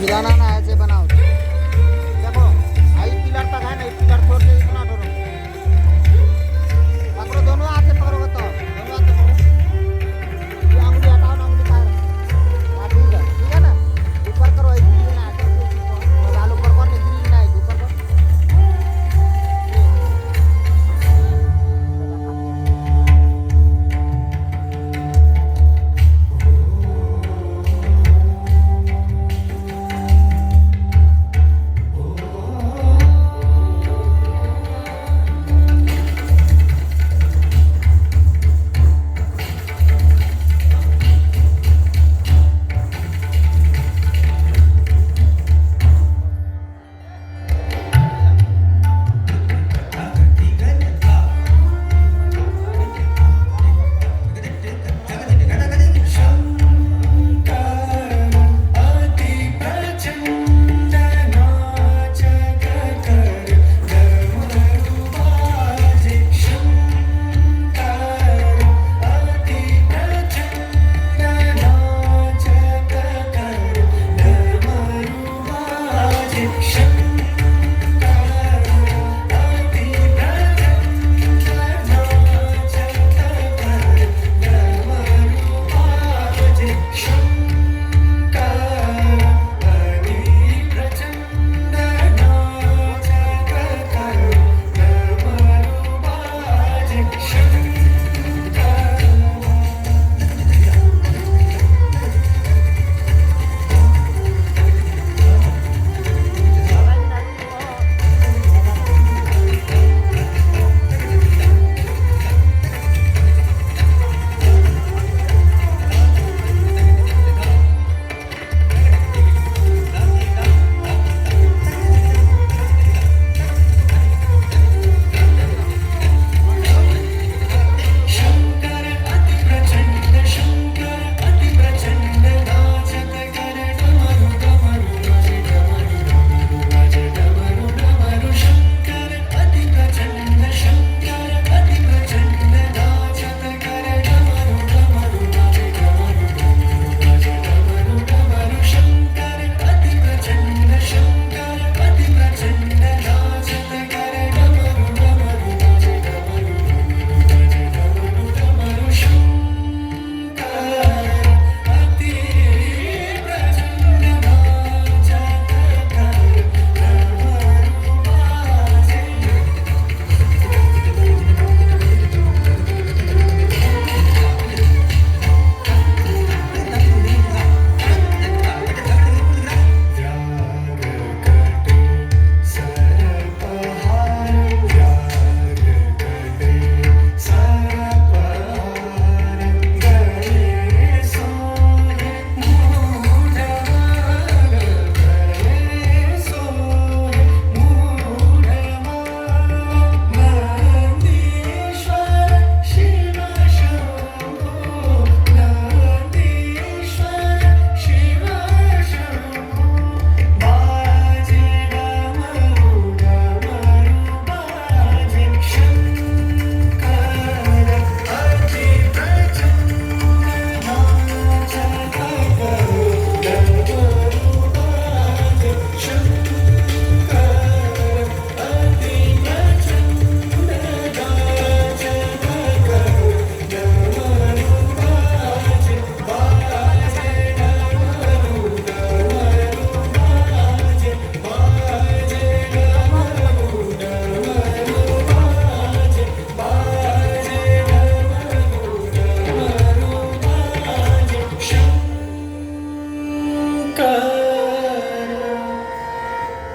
किराणा न्यायचे बनावत देखो आई पिलर तक है नहीं पिलर छोड़ के इतना डरो पकड़ो दोनों हाथ से पकड़ो बताओ दोनों हाथ से पकड़ो ये अंगुली हटाओ ना अंगुली बाहर हाँ ठीक है ना ऊपर करो एक गिरी ना डाल ऊपर कर नहीं गिरी ना ऊपर कर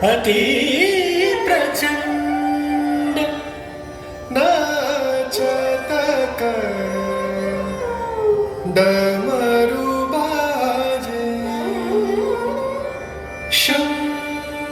अति प्रचंड नाचत डमरू बाजे शंकर